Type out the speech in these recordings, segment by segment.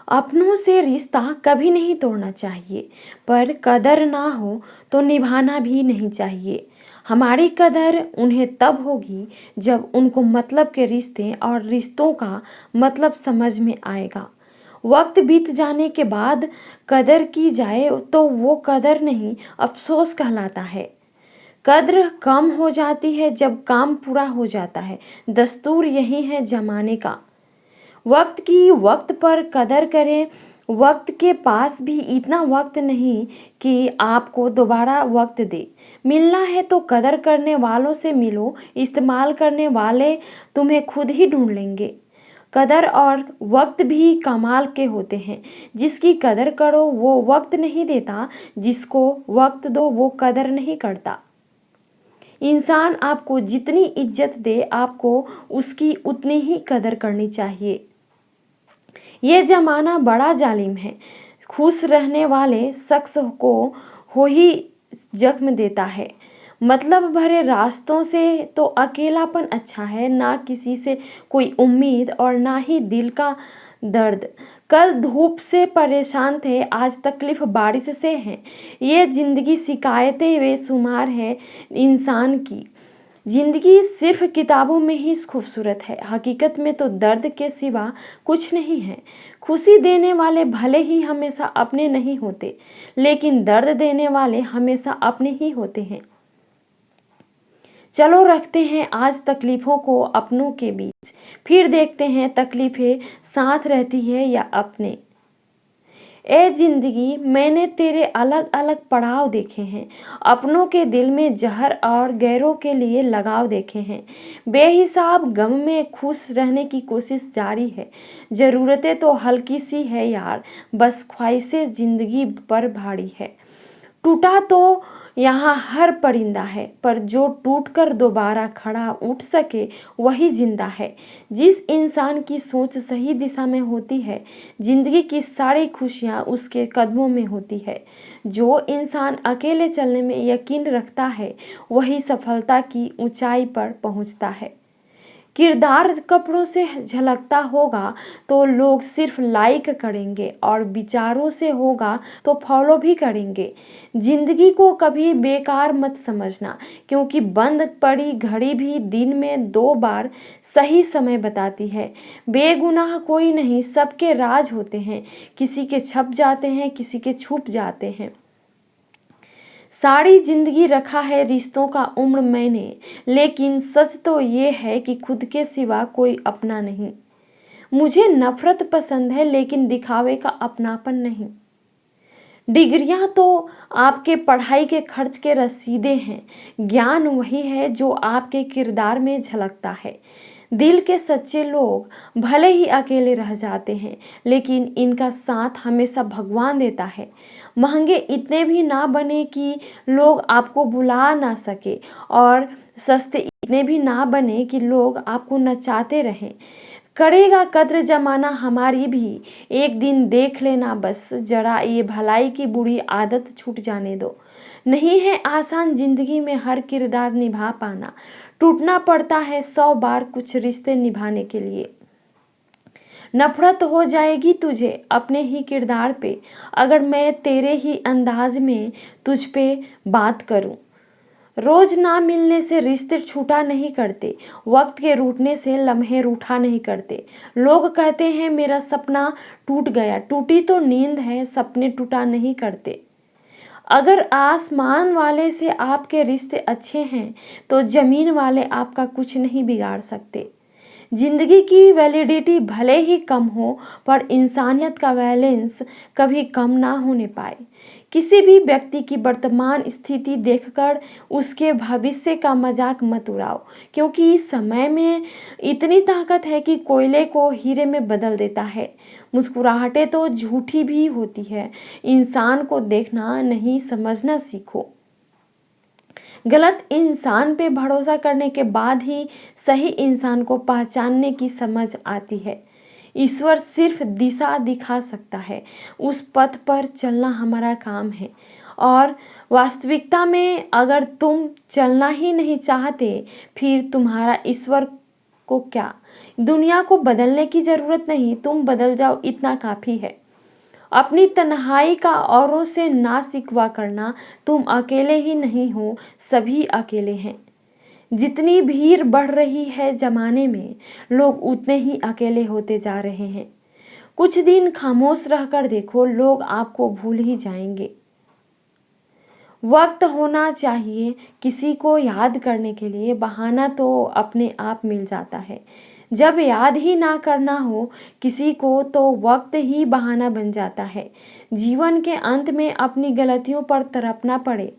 अपनों से रिश्ता कभी नहीं तोड़ना चाहिए, पर कदर ना हो तो निभाना भी नहीं चाहिए। हमारी कदर उन्हें तब होगी जब उनको मतलब के रिश्ते और रिश्तों का मतलब समझ में आएगा। वक्त बीत जाने के बाद कदर की जाए तो वो कदर नहीं, अफसोस कहलाता है। कद्र कम हो जाती है जब काम पूरा हो जाता है। दस्तूर यही है जमाने का। वक्त की वक्त पर कदर करें। वक्त के पास भी इतना वक्त नहीं कि आपको दोबारा वक्त दे। मिलना है तो कदर करने वालों से मिलो, इस्तेमाल करने वाले तुम्हें खुद ही ढूंढ लेंगे। कदर और वक्त भी कमाल के होते हैं। जिसकी कदर करो वो वक्त नहीं देता, जिसको वक्त दो वो कदर नहीं करता। इंसान आपको जितनी इज्जत दे, आपको उसकी उतनी ही कदर करनी चाहिए। ये ज़माना बड़ा जालिम है। खुश रहने वाले शख्स को हो ही जख्म देता है। मतलब भरे रास्तों से तो अकेलापन अच्छा है, ना किसी से कोई उम्मीद और ना ही दिल का दर्द। कल धूप से परेशान थे, आज तकलीफ बारिश से है। ये ज़िंदगी शिकायतें बेशुमार है इंसान की। जिंदगी सिर्फ किताबों में ही खूबसूरत है, हकीकत में तो दर्द के सिवा कुछ नहीं है। खुशी देने वाले भले ही हमेशा अपने नहीं होते, लेकिन दर्द देने वाले हमेशा अपने ही होते हैं। चलो रखते हैं आज तकलीफ़ों को अपनों के बीच, फिर देखते हैं तकलीफ़ें साथ रहती है या अपने। ए जिंदगी मैंने तेरे अलग अलग पड़ाव देखे हैं, अपनों के दिल में जहर और गैरों के लिए लगाव देखे हैं। बेहिसाब गम में खुश रहने की कोशिश जारी है। ज़रूरतें तो हल्की सी है यार, बस ख्वाहिशें जिंदगी पर भारी है। टूटा तो यहाँ हर परिंदा है, पर जो टूटकर दोबारा खड़ा उठ सके वही जिंदा है। जिस इंसान की सोच सही दिशा में होती है, जिंदगी की सारी खुशियाँ उसके कदमों में होती है। जो इंसान अकेले चलने में यकीन रखता है, वही सफलता की ऊंचाई पर पहुंचता है। किरदार कपड़ों से झलकता होगा तो लोग सिर्फ लाइक करेंगे, और विचारों से होगा तो फॉलो भी करेंगे। जिंदगी को कभी बेकार मत समझना, क्योंकि बंद पड़ी घड़ी भी दिन में 2 बार सही समय बताती है। बेगुनाह कोई नहीं, सबके राज होते हैं, किसी के छप जाते हैं, किसी के छुप जाते हैं। सारी जिंदगी रखा है रिश्तों का उम्र मैंने, लेकिन सच तो ये है कि खुद के सिवा कोई अपना नहीं। मुझे नफरत पसंद है, लेकिन दिखावे का अपनापन नहीं। डिग्रियां तो आपके पढ़ाई के खर्च के रसीदें हैं, ज्ञान वही है जो आपके किरदार में झलकता है। दिल के सच्चे लोग भले ही अकेले रह जाते हैं, लेकिन इनका साथ हमेशा भगवान देता है। महंगे इतने भी ना बने कि लोग आपको बुला ना सके, और सस्ते इतने भी ना बने कि लोग आपको नचाते रहें। करेगा कद्र जमाना हमारी भी, एक दिन देख लेना बस जरा ये भलाई की बुरी आदत छूट जाने दो। नहीं है आसान जिंदगी में हर किरदार निभा पाना, टूटना पड़ता है 100 बार कुछ रिश्ते निभाने के लिए। नफरत हो जाएगी तुझे अपने ही किरदार पे, अगर मैं तेरे ही अंदाज में तुझ पे बात करूं। रोज ना मिलने से रिश्ते छूटा नहीं करते, वक्त के रूठने से लम्हे रूठा नहीं करते। लोग कहते हैं मेरा सपना टूट गया, टूटी तो नींद है, सपने टूटा नहीं करते। अगर आसमान वाले से आपके रिश्ते अच्छे हैं, तो ज़मीन वाले आपका कुछ नहीं बिगाड़ सकते। जिंदगी की वैलिडिटी भले ही कम हो, पर इंसानियत का बैलेंस कभी कम ना होने पाए। किसी भी व्यक्ति की वर्तमान स्थिति देखकर उसके भविष्य का मजाक मत उड़ाओ, क्योंकि इस समय में इतनी ताकत है कि कोयले को हीरे में बदल देता है। मुस्कुराहटें तो झूठी भी होती है। इंसान को देखना नहीं, समझना सीखो। गलत इंसान पे भरोसा करने के बाद ही सही इंसान को पहचानने की समझ आती है। ईश्वर सिर्फ दिशा दिखा सकता है, उस पथ पर चलना हमारा काम है। और वास्तविकता में अगर तुम चलना ही नहीं चाहते, फिर तुम्हारा ईश्वर को क्या? दुनिया को बदलने की ज़रूरत नहीं, तुम बदल जाओ इतना काफ़ी है। अपनी तन्हाई का औरों से ना शिकवा करना, तुम अकेले ही नहीं हो, सभी अकेले हैं। जितनी भीड़ बढ़ रही है ज़माने में, लोग उतने ही अकेले होते जा रहे हैं। कुछ दिन खामोश रहकर देखो, लोग आपको भूल ही जाएंगे। वक्त होना चाहिए किसी को याद करने के लिए, बहाना तो अपने आप मिल जाता है। जब याद ही ना करना हो किसी को तो वक्त ही बहाना बन जाता है। जीवन के अंत में अपनी गलतियों पर तड़पना पड़े,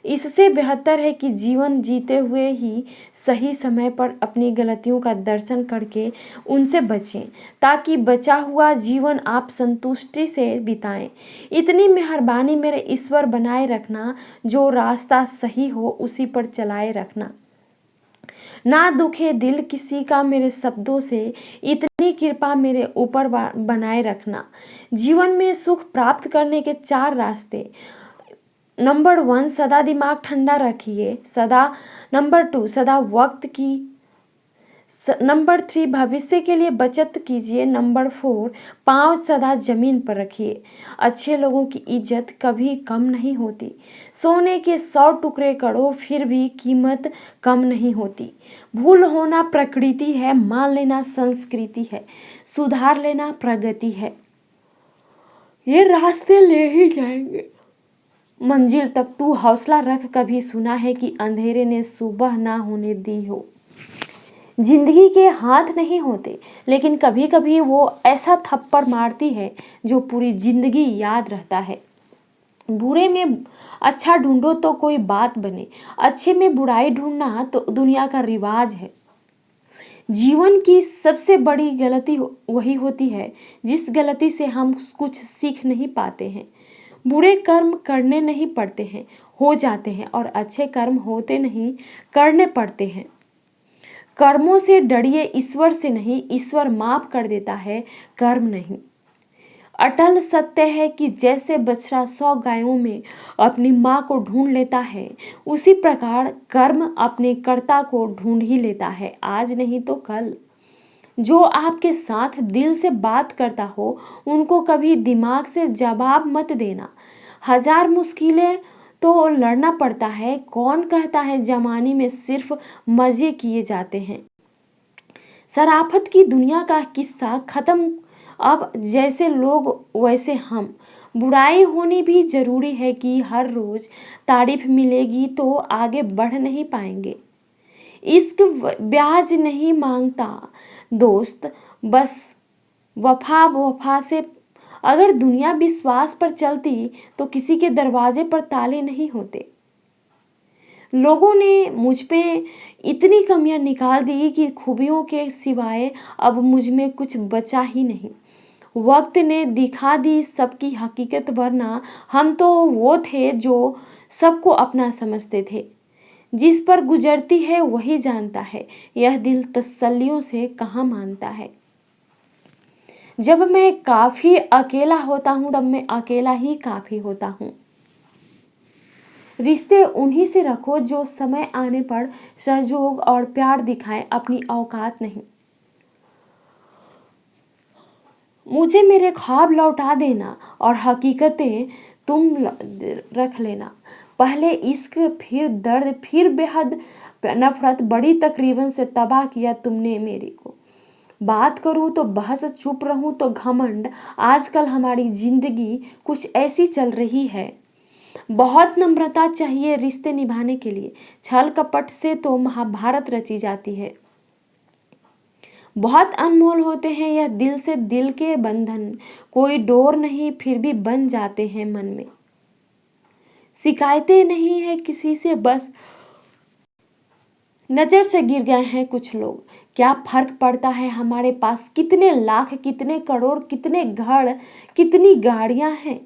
इससे बेहतर है कि जीवन जीते हुए ही सही समय पर अपनी गलतियों का दर्शन करके उनसे बचें, ताकि बचा हुआ जीवन आप संतुष्टि से बिताएं। इतनी मेहरबानी मेरे ईश्वर बनाए रखना, जो रास्ता सही हो उसी पर चलाए रखना। ना दुखे दिल किसी का मेरे शब्दों से, इतनी कृपा मेरे ऊपर बनाए रखना। जीवन में सुख प्राप्त करने के 4 रास्ते। नंबर 1, सदा दिमाग ठंडा रखिए। नंबर 2, सदा वक्त की। नंबर 3, भविष्य के लिए बचत कीजिए। नंबर 4, पाँव सदा जमीन पर रखिए। अच्छे लोगों की इज्जत कभी कम नहीं होती। सोने के 100 टुकड़े करो फिर भी कीमत कम नहीं होती। भूल होना प्रकृति है, मान लेना संस्कृति है, सुधार लेना प्रगति है। ये रास्ते ले ही जाएंगे मंजिल तक, तू हौसला रख। कभी सुना है कि अंधेरे ने सुबह ना होने दी हो? जिंदगी के हाथ नहीं होते, लेकिन कभी कभी वो ऐसा थप्पड़ मारती है जो पूरी जिंदगी याद रहता है। बुरे में अच्छा ढूंढो तो कोई बात बने, अच्छे में बुराई ढूंढना तो दुनिया का रिवाज है। जीवन की सबसे बड़ी गलती वही होती है जिस गलती से हम कुछ सीख नहीं पाते हैं। बुरे कर्म करने नहीं पड़ते हैं, हो जाते हैं, और अच्छे कर्म होते नहीं, करने पड़ते हैं। कर्मों से डरिए, ईश्वर से नहीं। ईश्वर माफ कर देता है, कर्म नहीं। अटल सत्य है कि जैसे बछड़ा 100 गायों में अपनी माँ को ढूंढ लेता है, उसी प्रकार कर्म अपने कर्ता को ढूंढ ही लेता है, आज नहीं तो कल। जो आपके साथ दिल से बात करता हो, उनको कभी दिमाग से जवाब मत देना। 1000 मुश्किलें तो लड़ना पड़ता है, कौन कहता है जवानी में सिर्फ मजे किए जाते हैं। शराफत की दुनिया का किस्सा खत्म, अब जैसे लोग वैसे हम। बुराई होनी भी जरूरी है कि हर रोज तारीफ मिलेगी तो आगे बढ़ नहीं पाएंगे। इश्क ब्याज नहीं मांगता दोस्त, बस वफा से। अगर दुनिया विश्वास पर चलती तो किसी के दरवाजे पर ताले नहीं होते। लोगों ने मुझ पे इतनी कमियां निकाल दी कि खूबियों के सिवाय अब मुझ में कुछ बचा ही नहीं। वक्त ने दिखा दी सबकी हकीकत, वरना हम तो वो थे जो सबको अपना समझते थे। जिस पर गुजरती है वही जानता है, यह दिल तसल्लियों से कहाँ मानता है। जब मैं काफ़ी अकेला होता हूँ तब मैं अकेला ही काफ़ी होता हूँ। रिश्ते उन्हीं से रखो जो समय आने पर सहयोग और प्यार दिखाएं, अपनी औकात नहीं। मुझे मेरे ख्वाब लौटा देना और हकीकतें तुम रख लेना। पहले इश्क, फिर दर्द, फिर बेहद नफरत, बड़ी तकरीबन से तबाह किया तुमने मेरी को। बात करूँ तो बहस, चुप रहूँ तो घमंड। आजकल हमारी जिंदगी कुछ ऐसी चल रही है। बहुत नम्रता चाहिए रिश्ते निभाने के लिए, छल कपट से तो महाभारत रची जाती है। बहुत अनमोल होते हैं यह दिल से दिल के बंधन, कोई डोर नहीं फिर भी बन जाते हैं मन में। शिकायतें नहीं है किसी से, बस नजर से गिर गए हैं कुछ लोग। क्या फर्क पड़ता है हमारे पास कितने लाख, कितने करोड़, कितने घर, कितनी गाड़ियां हैं।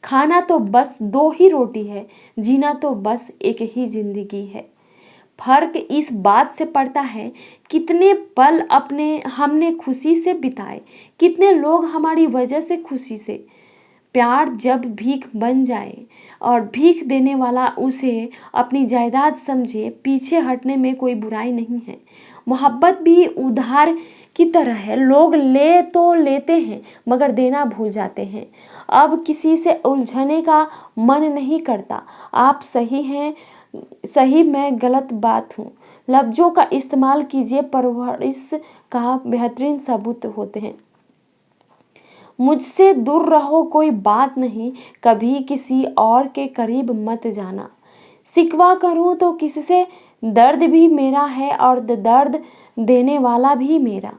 खाना तो बस 2 ही रोटी है, जीना तो बस एक ही जिंदगी है। फर्क इस बात से पड़ता है कितने पल अपने हमने खुशी से बिताए, कितने लोग हमारी वजह से खुशी से। प्यार जब भीख बन जाए और भीख देने वाला उसे अपनी जायदाद समझे, पीछे हटने में कोई बुराई नहीं है। मोहब्बत भी उधार की तरह है, लोग ले तो लेते हैं मगर देना भूल जाते हैं। अब किसी से उलझने का मन नहीं करता। आप सही हैं, सही, मैं गलत बात हूँ। लफ्ज़ों का इस्तेमाल कीजिए, परवरिश का बेहतरीन सबूत होते हैं। मुझसे दूर रहो, कोई बात नहीं, कभी किसी और के करीब मत जाना। शिकवा करूं तो किससे, दर्द भी मेरा है और दर्द देने वाला भी मेरा।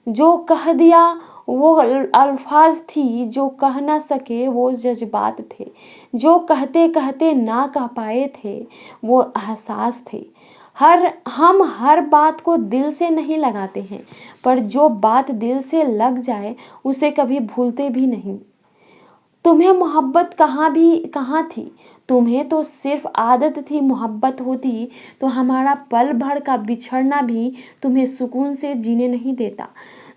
जो कह दिया वो अल्फाज थी, जो कह ना सके वो जज्बात थे, जो कहते कहते ना कह पाए थे वो एहसास थे। हम हर बात को दिल से नहीं लगाते हैं, पर जो बात दिल से लग जाए उसे कभी भूलते भी नहीं। तुम्हें मोहब्बत कहाँ थी? तुम्हें तो सिर्फ आदत थी। मोहब्बत होती तो हमारा पल भर का बिछड़ना भी तुम्हें सुकून से जीने नहीं देता।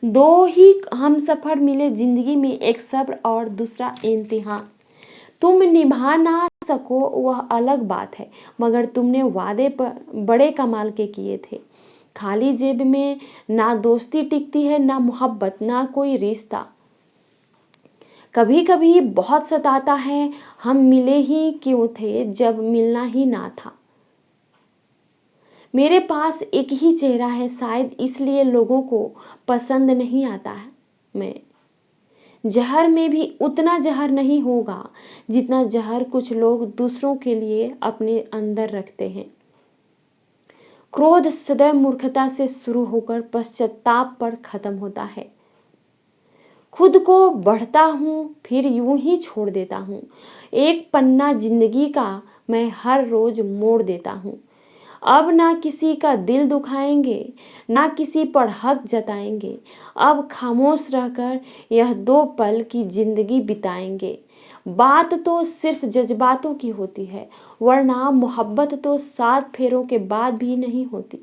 दो ही हम सफ़र मिले ज़िंदगी में, एक सब्र और दूसरा इम्तिहान। तुम निभा ना सको वह अलग बात है, मगर तुमने वादे पर बड़े कमाल के किए थे। खाली जेब में ना दोस्ती टिकती है, ना मोहब्बत, ना कोई रिश्ता। कभी कभी बहुत सताता है, हम मिले ही क्यों थे जब मिलना ही ना था। मेरे पास एक ही चेहरा है, शायद इसलिए लोगों को पसंद नहीं आता है। मैं जहर में भी उतना जहर नहीं होगा जितना जहर कुछ लोग दूसरों के लिए अपने अंदर रखते हैं। क्रोध सदैव मूर्खता से शुरू होकर पश्चाताप पर खत्म होता है। खुद को बढ़ता हूँ फिर यूं ही छोड़ देता हूँ। एक पन्ना जिंदगी का मैं हर रोज मोड़ देता हूँ। अब ना किसी का दिल दुखाएंगे, ना किसी पर हक जताएंगे। अब खामोश रहकर यह 2 पल की जिंदगी बिताएंगे। बात तो सिर्फ जज्बातों की होती है, वरना मोहब्बत तो 7 फेरों के बाद भी नहीं होती।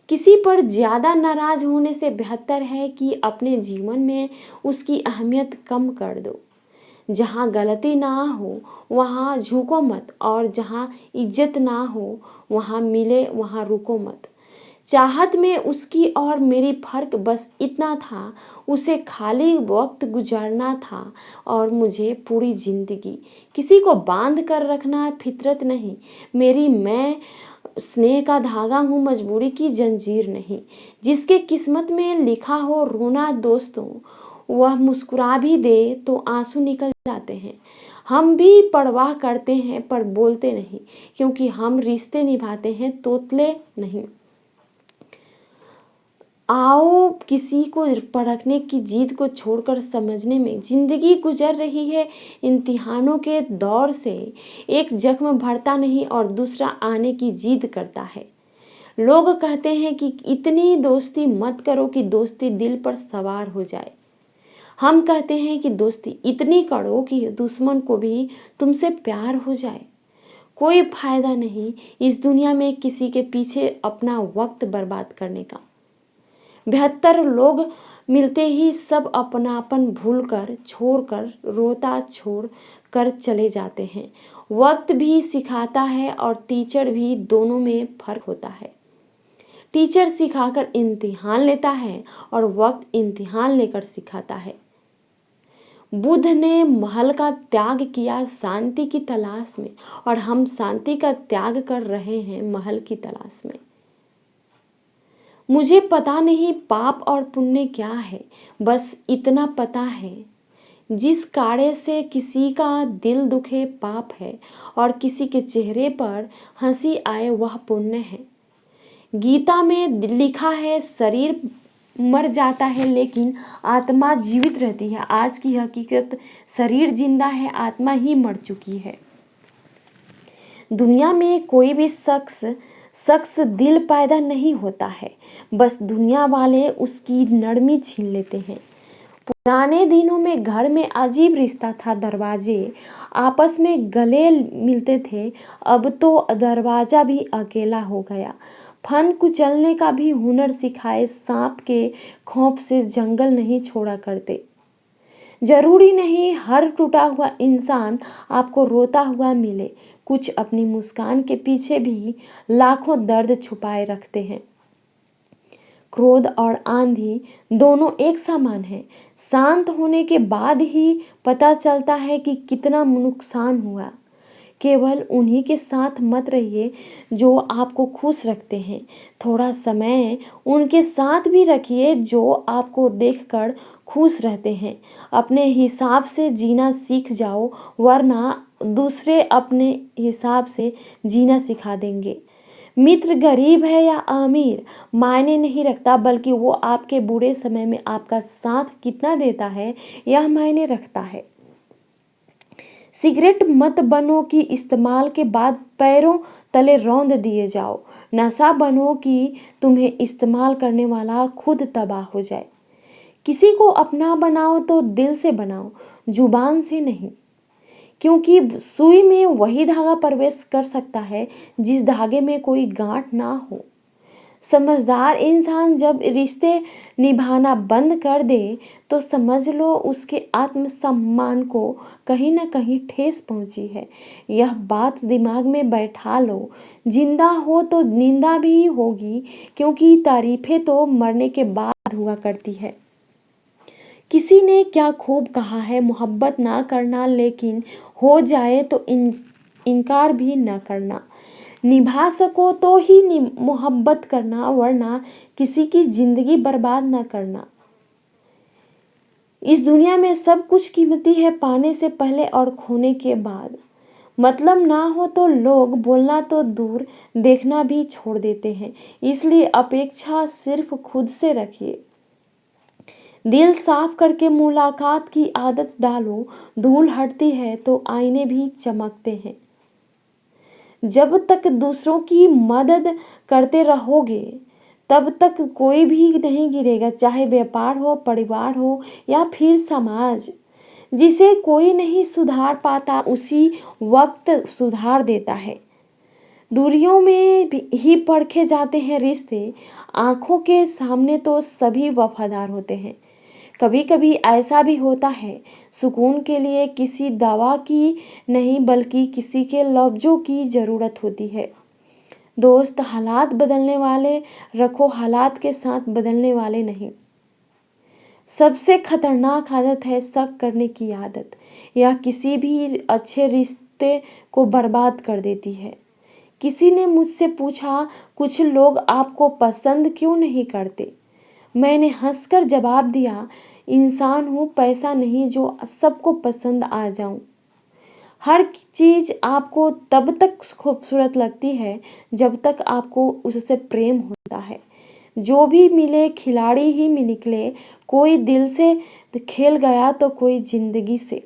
किसी पर ज़्यादा नाराज होने से बेहतर है कि अपने जीवन में उसकी अहमियत कम कर दो। जहाँ गलती ना हो वहाँ झुको मत, और जहाँ इज्जत ना हो वहाँ मिले वहाँ रुको मत। चाहत में उसकी और मेरी फ़र्क बस इतना था, उसे खाली वक्त गुजारना था और मुझे पूरी ज़िंदगी। किसी को बांध कर रखना फितरत नहीं मेरी, मैं स्नेह का धागा हूँ, मजबूरी की जंजीर नहीं। जिसके किस्मत में लिखा हो रोना दोस्तों, वह मुस्कुरा भी दे तो आंसू निकल जाते हैं। हम भी परवाह करते हैं पर बोलते नहीं, क्योंकि हम रिश्ते निभाते हैं, तोतले नहीं। आओ किसी को परखने की जिद को छोड़कर समझने में। जिंदगी गुजर रही है इम्तिहानों के दौर से, एक जख्म भरता नहीं और दूसरा आने की जिद करता है। लोग कहते हैं कि इतनी दोस्ती मत करो कि दोस्ती दिल पर सवार हो जाए। हम कहते हैं कि दोस्ती इतनी करो कि दुश्मन को भी तुमसे प्यार हो जाए। कोई फायदा नहीं इस दुनिया में किसी के पीछे अपना वक्त बर्बाद करने का। 72 लोग मिलते ही सब अपनापन भूलकर छोड़कर रोता छोड़ कर चले जाते हैं। वक्त भी सिखाता है और टीचर भी, दोनों में फर्क होता है। टीचर सिखाकर इम्तिहान लेता है और वक्त इम्तिहान लेकर सिखाता है। बुद्ध ने महल का त्याग किया शांति की तलाश में, और हम शांति का त्याग कर रहे हैं महल की तलाश में। मुझे पता नहीं पाप और पुण्य क्या है, बस इतना पता है जिस काड़े से किसी का दिल दुखे पाप है और किसी के चेहरे पर हंसी आए वह पुण्य है। गीता में लिखा है शरीर मर जाता है लेकिन आत्मा जीवित रहती है। आज की हकीकत शरीर जिंदा है, आत्मा ही मर चुकी है। दुनिया में कोई भी शख्स दिल पैदा नहीं होता है, बस दुनिया वाले उसकी नरमी छीन लेते हैं। पुराने दिनों में घर में अजीब रिश्ता था, दरवाजे आपस में गले मिलते थे। अब तो दरवाज़ा भी अकेला हो गया। फन कुचलने का भी हुनर सिखाए, सांप के खौफ से जंगल नहीं छोड़ा करते। जरूरी नहीं हर टूटा हुआ इंसान आपको रोता हुआ मिले, कुछ अपनी मुस्कान के पीछे भी लाखों दर्द छुपाए रखते हैं। क्रोध और आंधी दोनों एक समान हैं। शांत होने के बाद ही पता चलता है कि कितना नुकसान हुआ। केवल उन्हीं के साथ मत रहिए जो आपको खुश रखते हैं। थोड़ा समय उनके साथ भी रखिए जो आपको देखकर खुश रहते हैं। अपने हिसाब से जीना सीख जाओ, वरना दूसरे अपने हिसाब से जीना सिखा देंगे। मित्र गरीब है या अमीर मायने नहीं रखता, बल्कि वो आपके बुरे समय में आपका साथ कितना देता है यह मायने रखता है। सिगरेट मत बनो कि इस्तेमाल के बाद पैरों तले रौंद दिए जाओ। नशा बनो कि तुम्हें इस्तेमाल करने वाला खुद तबाह हो जाए। किसी को अपना बनाओ तो दिल से बनाओ, जुबान से नहीं, क्योंकि सुई में वही धागा प्रवेश कर सकता है जिस धागे में कोई गांठ ना हो। समझदार इंसान जब रिश्ते निभाना बंद कर दे तो समझ लो उसके आत्मसम्मान को कहीं ना कहीं ठेस पहुंची है। यह बात दिमाग में बैठा लो। जिंदा हो तो निंदा भी होगी, क्योंकि तारीफें तो मरने के बाद हुआ करती है। किसी ने क्या खूब कहा है, मोहब्बत ना करना, लेकिन हो जाए तो इनकार भी ना करना। निभा सको तो ही मोहब्बत करना, वरना किसी की जिंदगी बर्बाद ना करना। इस दुनिया में सब कुछ कीमती है, पाने से पहले और खोने के बाद। मतलब ना हो तो लोग बोलना तो दूर, देखना भी छोड़ देते हैं। इसलिए अपेक्षा सिर्फ खुद से रखिए। दिल साफ करके मुलाकात की आदत डालो। धूल हटती है तो आईने भी चमकते हैं। जब तक दूसरों की मदद करते रहोगे तब तक कोई भी नहीं गिरेगा, चाहे व्यापार हो, परिवार हो या फिर समाज। जिसे कोई नहीं सुधार पाता उसी वक्त सुधार देता है। दूरियों में ही परखे जाते हैं रिश्ते, आंखों के सामने तो सभी वफादार होते हैं। कभी कभी ऐसा भी होता है, सुकून के लिए किसी दवा की नहीं बल्कि किसी के लफ्जों की ज़रूरत होती है। दोस्त हालात बदलने वाले रखो, हालात के साथ बदलने वाले नहीं। सबसे खतरनाक आदत है शक करने की आदत। यह किसी भी अच्छे रिश्ते को बर्बाद कर देती है। किसी ने मुझसे पूछा, कुछ लोग आपको पसंद क्यों नहीं करते? मैंने हंसकर जवाब दिया, इंसान हूँ, पैसा नहीं जो सबको पसंद आ जाऊं। हर चीज़ आपको तब तक खूबसूरत लगती है जब तक आपको उससे प्रेम होता है। जो भी मिले खिलाड़ी ही निकले, कोई दिल से खेल गया तो कोई जिंदगी से।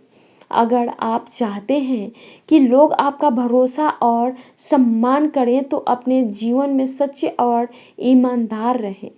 अगर आप चाहते हैं कि लोग आपका भरोसा और सम्मान करें तो अपने जीवन में सच्चे और ईमानदार रहें।